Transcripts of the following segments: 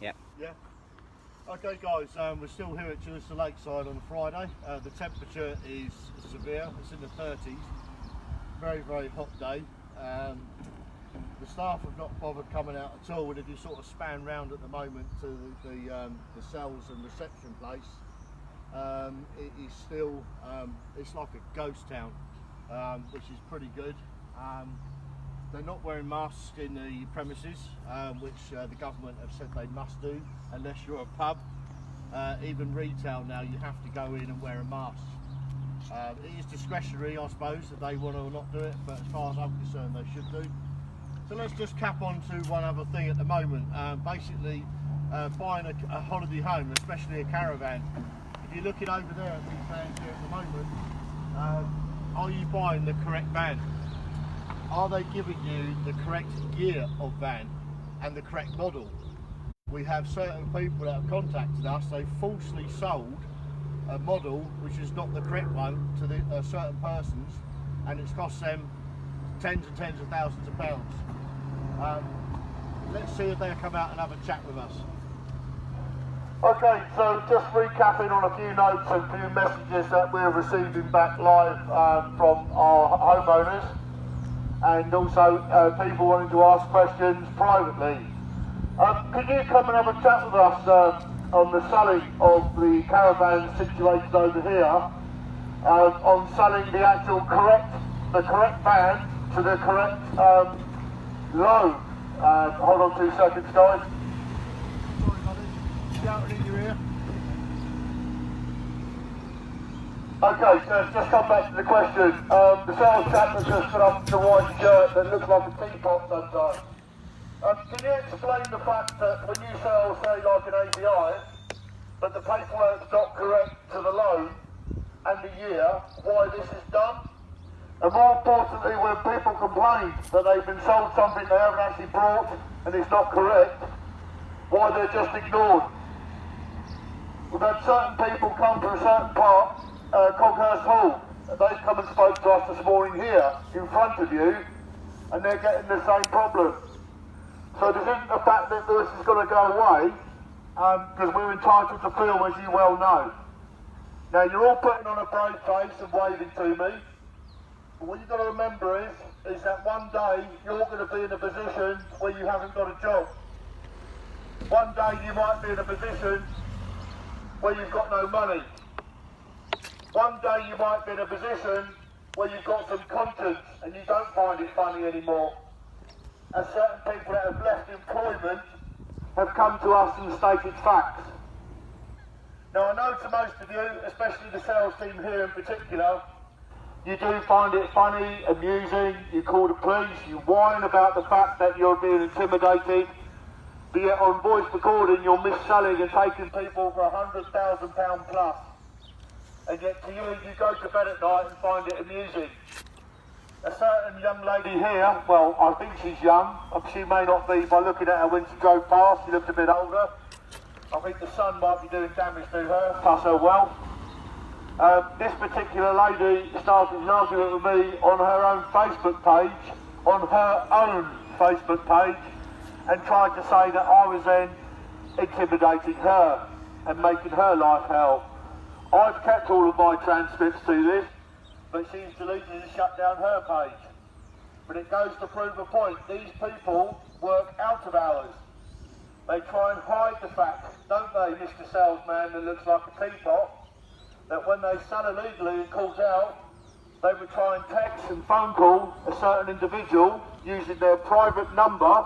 Yep. Yeah. Okay guys, we're still here at Chichester Lakeside on a Friday. The temperature is severe, it's in the 30s. Very, very hot day. The staff have not bothered coming out at all, and if you sort of span round at the moment to the cells and reception place, it is still, it's like a ghost town, which is pretty good. They're not wearing masks in the premises, which the government have said they must do unless you're a pub. Even retail now, you have to go in and wear a mask. It is discretionary, I suppose, if they want to or not do it, but as far as I'm concerned, they should do. So let's just cap on to one other thing at the moment. Basically, buying a holiday home, especially a caravan. If you're looking over there at these vans here at the moment, are you buying the correct van? Are they giving you the correct year of van and the correct model? We have certain people that have contacted us, they falsely sold a model which is not the correct one to certain persons, and it's cost them tens and tens of thousands of pounds. Let's see if they'll come out and have a chat with us. Okay, so just recapping on a few notes and a few messages that we're receiving back live from our homeowners, and also people wanting to ask questions privately. Could you come and have a chat with us on the selling of the caravan situated over here, on selling the actual correct van to the correct load? Hold on 2 seconds, guys. Sorry, buddy. Shouting in your ear. Okay, so just come back to the question. The sales chap has just put up the white shirt that looks like a teapot sometimes. Can you explain the fact that when you sell, say, like an API, but the paperwork's not correct to the loan and the year, why this is done? And more importantly, when people complain that they've been sold something they haven't actually brought and it's not correct, why they're just ignored. We've had certain people come to a certain part, Coghurst Hall, they've come and spoke to us this morning here in front of you, and they're getting the same problem. So this isn't the fact that this is going to go away, because we're entitled to film, as you well know. Now you're all putting on a brave face and waving to me, but what you've got to remember is that one day you're going to be in a position where you haven't got a job. One day you might be in a position where you've got no money. One day you might be in a position where you've got some conscience and you don't find it funny anymore. And certain people that have left employment have come to us and stated facts. Now I know to most of you, especially the sales team here in particular, you do find it funny, amusing, you call the police, you whine about the fact that you're being intimidated, but yet on voice recording you're mis-selling and taking people for £100,000 plus. And yet to you, you go to bed at night and find it amusing. A certain young lady here, well, I think she's young, she may not be by looking at her when she drove past, she looked a bit older. I think the sun might be doing damage to her, plus her well. This particular lady started an argument with me on her own Facebook page, and tried to say that I was then intimidating her and making her life hell. I've kept all of my transcripts to this, but she's deleted and shut down her page. But it goes to prove a point. These people work out of hours. They try and hide the fact, don't they, Mr. Salesman that looks like a teapot, that when they sell illegally and calls out, they would try and text and phone call a certain individual using their private number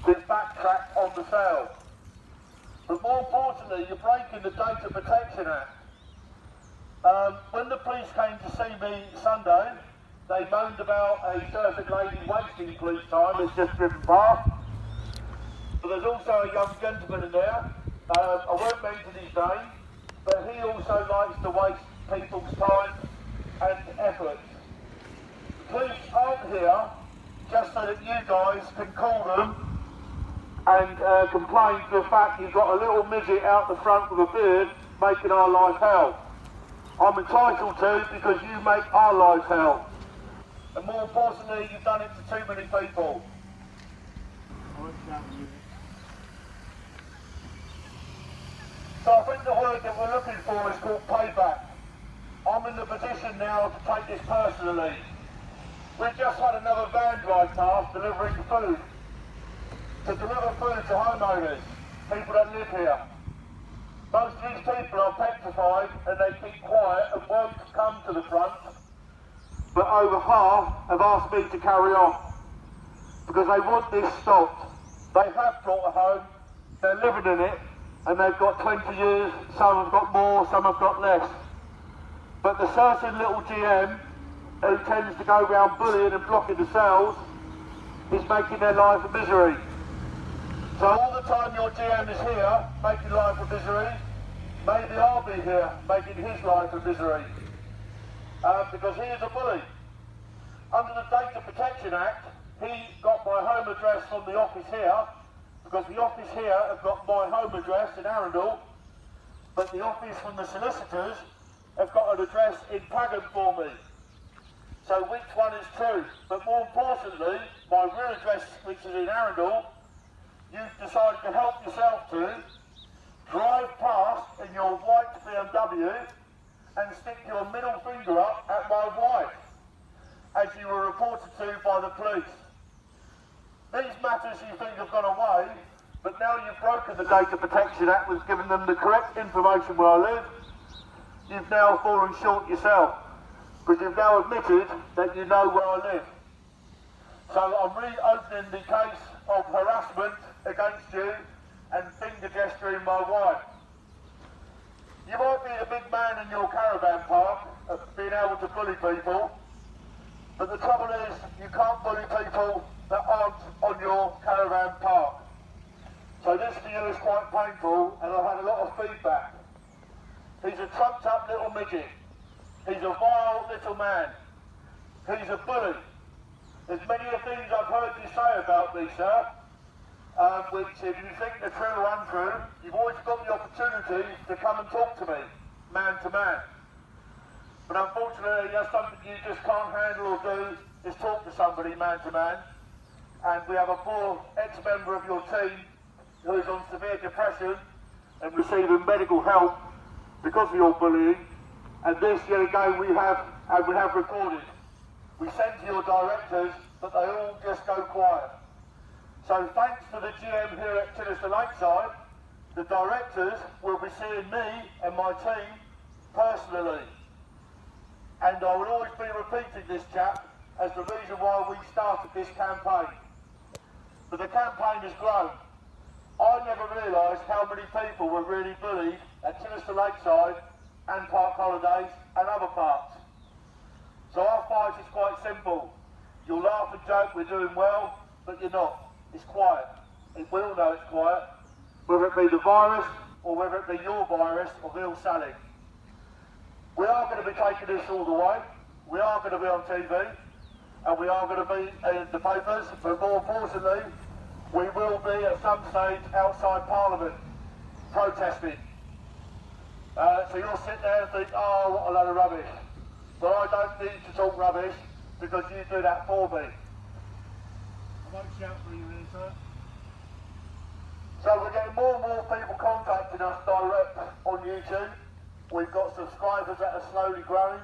to backtrack on the sale. But more importantly, you're breaking the Data Protection Act. When the police came to see me Sunday, they moaned about a certain lady wasting police time that's just driven past. But there's also a young gentleman in there, I won't mention his name, but he also likes to waste people's time and effort. The police aren't here just so that you guys can call them and complain to the fact you've got a little midget out the front with a beard making our life hell. I'm entitled to because you make our lives hell. And more importantly, you've done it to too many people. So I think the word that we're looking for is called payback. I'm in the position now to take this personally. We've just had another van drive past delivering food. To deliver food to homeowners, people that live here. Most of these people are petrified and they keep quiet and won't come to the front. But over half have asked me to carry on because they want this stopped. They have brought a home, they're living in it, and they've got 20 years, some have got more, some have got less. But the certain little GM who tends to go around bullying and blocking the sales is making their life a misery. So all the time your GM is here making life a misery, maybe I'll be here making his life a misery. Because he is a bully. Under the Data Protection Act, he got my home address from the office here, because the office here have got my home address in Arundel, but the office from the solicitors have got an address in Pagham for me. So which one is true? But more importantly, my real address, which is in Arundel, you've decided to help yourself to drive past in your white BMW and stick your middle finger up at my wife, as you were reported to by the police. These matters you think have gone away, but now you've broken the Data Protection Act, was giving them the correct information where I live. You've now fallen short yourself, because you've now admitted that you know where I live. So I'm reopening the case of harassment against you and finger gesturing my wife. You might be a big man in your caravan park of being able to bully people, but the trouble is you can't bully people that aren't on your caravan park. So this for you is quite painful, and I've had a lot of feedback. He's a trumped up little midget. He's a vile little man. He's a bully. There's many things I've heard you say about me, sir, which if you think they're true or untrue, you've always got the opportunity to come and talk to me, man to man. But unfortunately, that's something you just can't handle or do, is talk to somebody man to man. And we have a poor ex-member of your team who is on severe depression and receiving medical help because of your bullying. And this yet again we have recorded. We sent to your directors, but they all just go quiet. So thanks to the GM here at Chichester Lakeside, the directors will be seeing me and my team personally. And I will always be repeating this chap as the reason why we started this campaign. But the campaign has grown. I never realised how many people were really bullied at Chichester Lakeside and Park Holidays and other parks. So our fight is quite simple. You'll laugh and joke we're doing well, but you're not. It's quiet. We all know it's quiet, whether it be the virus or whether it be your virus of ill selling. We are going to be taking this all the way. We are going to be on TV, and we are going to be in the papers, but more importantly, we will be at some stage outside Parliament protesting. So you'll sit there and think, oh, what a load of rubbish. But I don't need to talk rubbish because you do that for me. I won't shout for you here, sir. So we're getting more and more people contacting us direct on YouTube. We've got subscribers that are slowly growing.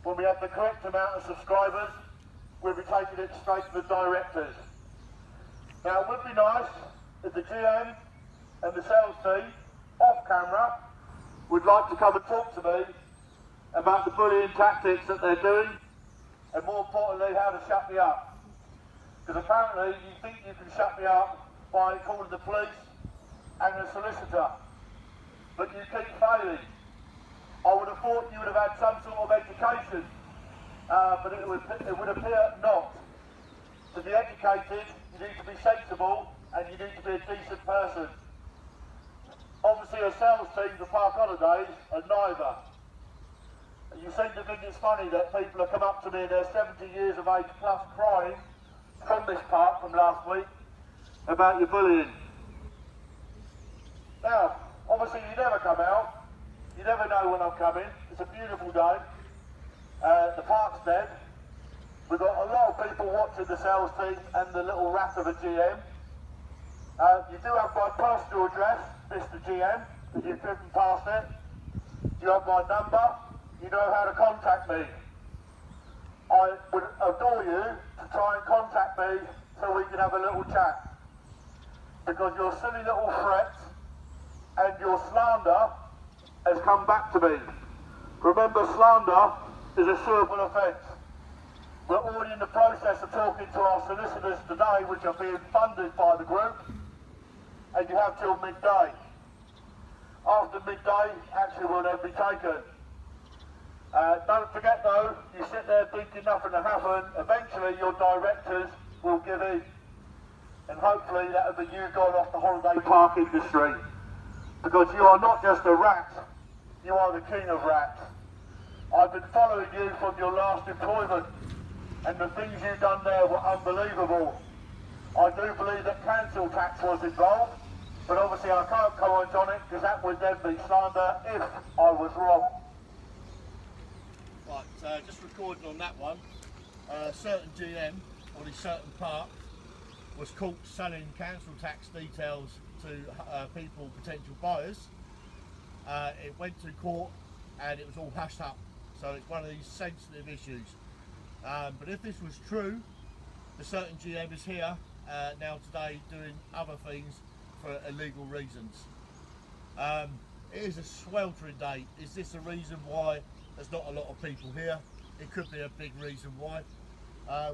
When we have the correct amount of subscribers, we'll be taking it straight to the directors. Now it would be nice if the GM and the sales team, off camera, would like to come and talk to me about the bullying tactics that they're doing, and more importantly, how to shut me up. Because apparently you think you can shut me up by calling the police and the solicitor, but you keep failing. I would have thought you would have had some sort of education, but it would appear not. To be educated, you need to be sensible and you need to be a decent person. Obviously a sales team for Park Holidays are neither. You seem to think it's funny that people have come up to me and they're 70 years of age plus crying from this park from last week about your bullying. Now, obviously you never come out, you never know when I'm coming. It's a beautiful day, the park's dead. We've got a lot of people watching the sales team and the little rat of a GM. You do have my personal address, Mr. GM, because you've driven past it. You have my number. You know how to contact me. I would adore you to try and contact me so we can have a little chat. Because your silly little threat and your slander has come back to me. Remember, slander is a suable offence. We're already in the process of talking to our solicitors today, which are being funded by the group, and you have till midday. After midday, action will then be taken. Don't forget though, you sit there thinking nothing will happen, eventually your directors will give in. And hopefully that will be you gone off the holiday park industry. Because you are not just a rat, you are the king of rats. I've been following you from your last employment, and the things you've done there were unbelievable. I do believe that council tax was involved, but obviously I can't comment on it because that would then be slander if I was wrong. Right, just recording on that one, a certain GM on a certain park was caught selling council tax details to people, potential buyers. It went to court and it was all hushed up, so it's one of these sensitive issues. But if this was true, the certain GM is here now today doing other things for illegal reasons. It is a sweltering day. Is this a reason why there's not a lot of people here? It could be a big reason why.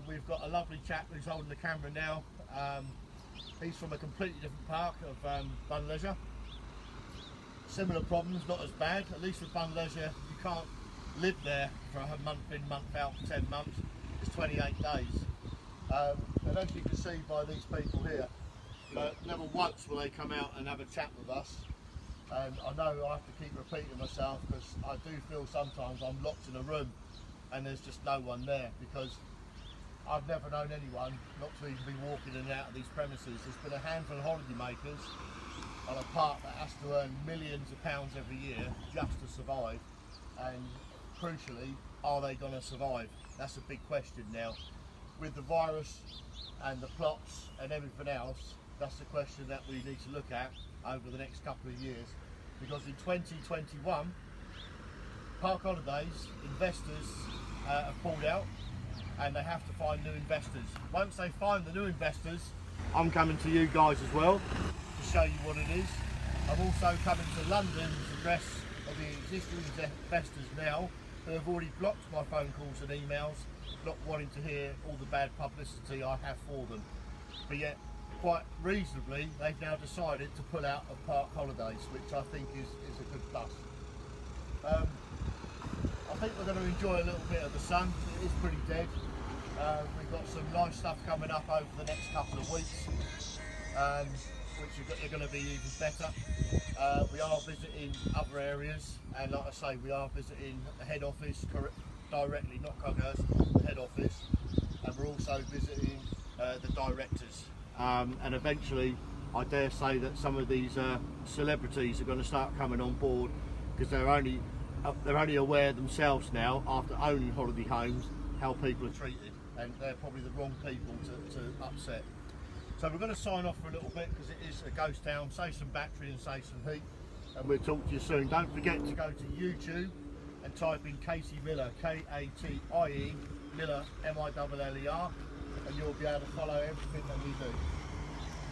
We've got a lovely chap who's holding the camera now. He's from a completely different park of Bun Leisure. Similar problems, not as bad. At least with Bun Leisure, you can't live there for a month in, month out for 10 months. It's 28 days. And as you can see by these people here, never once will they come out and have a chat with us. And I know I have to keep repeating myself because I do feel sometimes I'm locked in a room and there's just no one there, because I've never known anyone not to even be walking in and out of these premises. There's been a handful of holiday makers on a park that has to earn millions of pounds every year just to survive, and crucially, are they going to survive? That's a big question now. With the virus and the plots and everything else, that's the question that we need to look at over the next couple of years, because in 2021, Park Holidays investors have pulled out and they have to find new investors. Once they find the new investors, I'm coming to you guys as well to show you what it is. I'm also coming to London's address of the existing investors now, who have already blocked my phone calls and emails, not wanting to hear all the bad publicity I have for them. But yet, quite reasonably, they've now decided to pull out of Park Holidays, which I think is a good plus. I think we're going to enjoy a little bit of the sun. It is pretty dead. We've got some nice stuff coming up over the next couple of weeks, which are going to be even better. We are visiting other areas, and like I say, we are visiting the head office directly, not Coghurst, the head office, and we're also visiting the directors. And eventually, I dare say that some of these celebrities are going to start coming on board, because they're only aware themselves now, after owning holiday homes, how people are treated, and they're probably the wrong people to upset. So we're going to sign off for a little bit, because it is a ghost town. Save some battery and save some heat, and we'll talk to you soon. Don't forget to go to YouTube and type in Katie Miller, K-A-T-I-E, Miller, M-I-L-L-E-R, and you'll be able to follow everything that we do.